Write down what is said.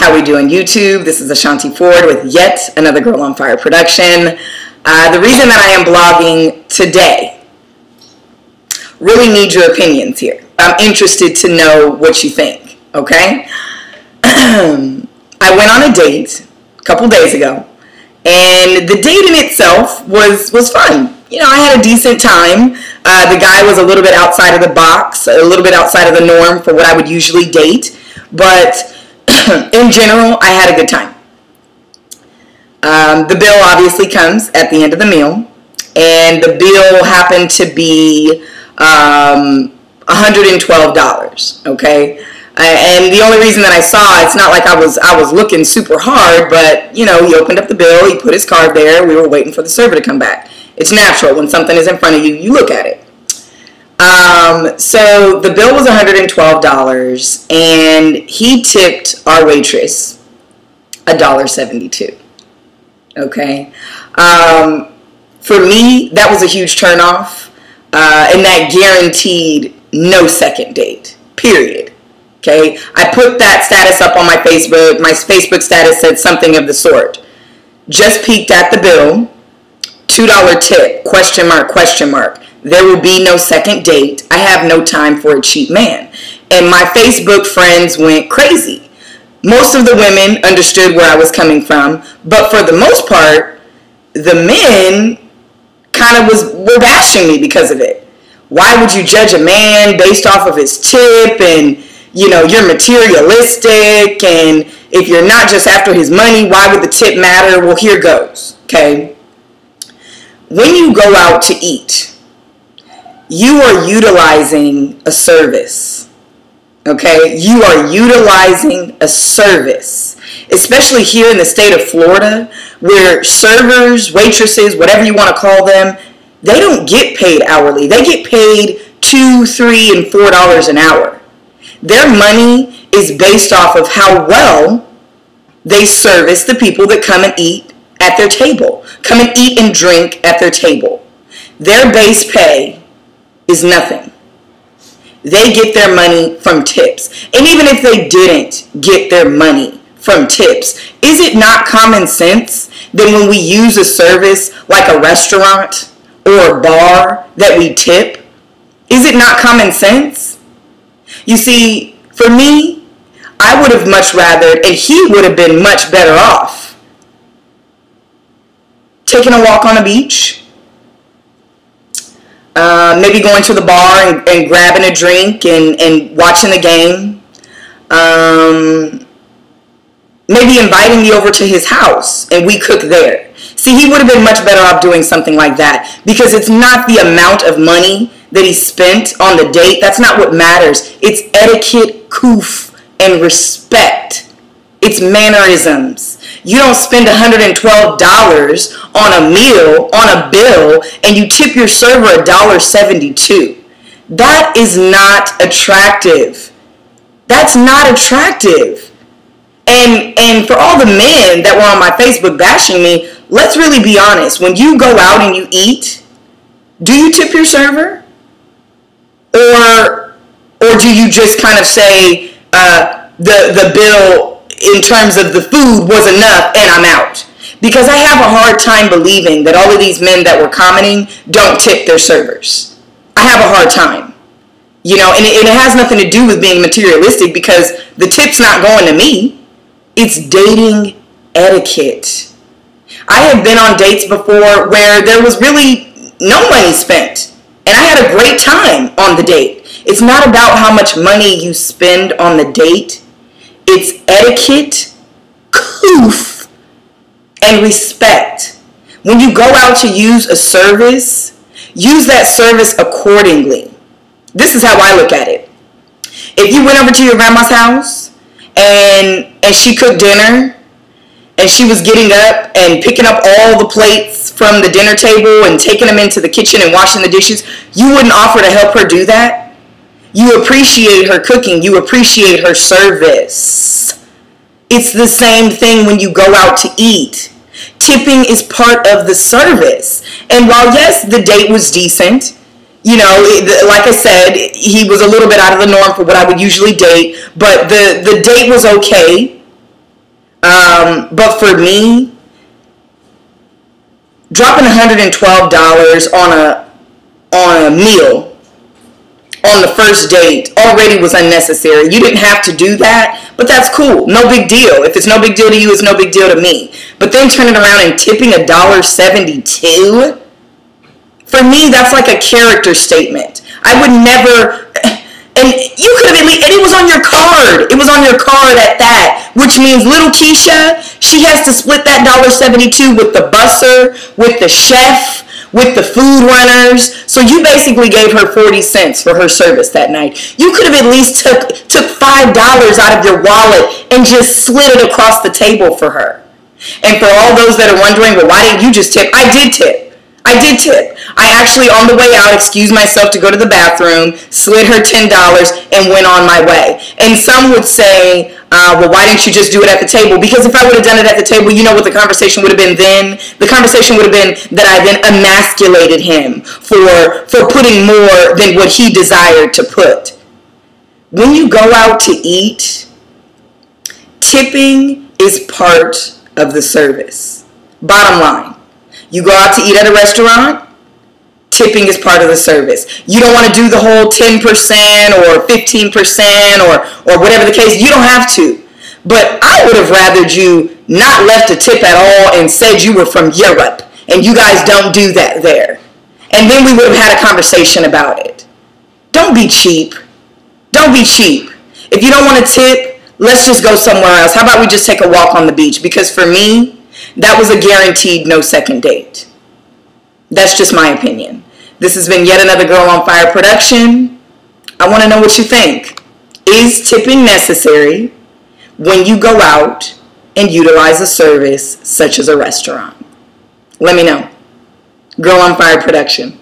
How we doing, YouTube? This is Ashonti Ford with yet another Girl on Fire production. The reason that I am blogging today, really need your opinions here. I'm interested to know what you think, okay? I went on a date a couple days ago, and the date in itself was fun. You know, I had a decent time. The guy was a little bit outside of the box, a little bit outside of the norm for what I would usually date, but in general, I had a good time. The bill obviously comes at the end of the meal, and the bill happened to be $112, okay? And the only reason that I saw, it's not like I was looking super hard, but, you know, he opened up the bill, he put his card there, we were waiting for the server to come back. It's natural. When something is in front of you, you look at it. So the bill was $112, and he tipped our waitress $1.72. Okay. For me, that was a huge turnoff, and that guaranteed no second date, period. Okay. I put that status up on my Facebook. My Facebook status said something of the sort. Just peeked at the bill. $2 tip, question mark, question mark. There will be no second date. I have no time for a cheap man. And my Facebook friends went crazy. Most of the women understood where I was coming from, but for the most part, the men kind of were bashing me because of it. Why would you judge a man based off of his tip, and, you know, you're materialistic, and if you're not just after his money, why would the tip matter? Well, here goes, okay? When you go out to eat, you are utilizing a service, okay? You are utilizing a service, especially here in the state of Florida, where servers, waitresses, whatever you want to call them, they don't get paid hourly. They get paid $2, $3, and $4 an hour. Their money is based off of how well they service the people that come and eat at their table, come and eat and drink at their table. Their base pay is nothing. They get their money from tips. And even if they didn't get their money from tips, is it not common sense that when we use a service like a restaurant or a bar that we tip? Is it not common sense? You see, for me, I would have much rather, and he would have been much better off, taking a walk on a beach, maybe going to the bar and grabbing a drink and watching the game, maybe inviting me over to his house and we cook there. See, he would have been much better off doing something like that, because it's not the amount of money that he spent on the date. That's not what matters. It's etiquette, coof, and respect. It's mannerisms. You don't spend $112 on a meal, on a bill, and you tip your server $1.72. That is not attractive. That's not attractive. And for all the men that were on my Facebook bashing me, let's really be honest. When you go out and you eat, do you tip your server? Or do you just kind of say the bill in terms of the food was enough and I'm out? Because I have a hard time believing that all of these men that were commenting don't tip their servers. I have a hard time. You know, and it has nothing to do with being materialistic, because the tip's not going to me. It's dating etiquette. I have been on dates before where there was really no money spent, and I had a great time on the date. It's not about how much money you spend on the date. It's etiquette, coof, and respect. When you go out to use a service, use that service accordingly. This is how I look at it. If you went over to your grandma's house and she cooked dinner, and she was getting up and picking up all the plates from the dinner table and taking them into the kitchen and washing the dishes, you wouldn't offer to help her do that? You appreciate her cooking. You appreciate her service. It's the same thing when you go out to eat. Tipping is part of the service. And while, yes, the date was decent, you know, like I said, he was a little bit out of the norm for what I would usually date, but the date was okay. But for me, dropping $112 on a meal on the first date already was unnecessary. You didn't have to do that, but that's cool. No big deal. If it's no big deal to you, it's no big deal to me. But then turning around and tipping $1.72, for me, that's like a character statement. I would never, and you could have at least, and it was on your card. It was on your card at that, which means little Keisha, she has to split that $1.72 with the busser, with the chef, with the food runners. So you basically gave her 40 cents for her service that night. You could have at least took $5 out of your wallet and just slid it across the table for her. And for all those that are wondering, well, why didn't you just tip? I did tip. I actually, on the way out, excused myself to go to the bathroom, slid her $10, and went on my way. And some would say, well, why didn't you just do it at the table? Because if I would have done it at the table, you know what the conversation would have been then? The conversation would have been that I then emasculated him for putting more than what he desired to put. When you go out to eat, tipping is part of the service. Bottom line. You go out to eat at a restaurant, tipping is part of the service. You don't want to do the whole 10% or 15% or whatever the case. You don't have to. But I would have rathered you not left a tip at all and said you were from Europe and you guys don't do that there. And then we would have had a conversation about it. Don't be cheap. Don't be cheap. If you don't want to tip, let's just go somewhere else. How about we just take a walk on the beach? Because for me, that was a guaranteed no second date. That's just my opinion. This has been yet another Girl on Fire production. I want to know what you think. Is tipping necessary when you go out and utilize a service such as a restaurant? Let me know. Girl on Fire production.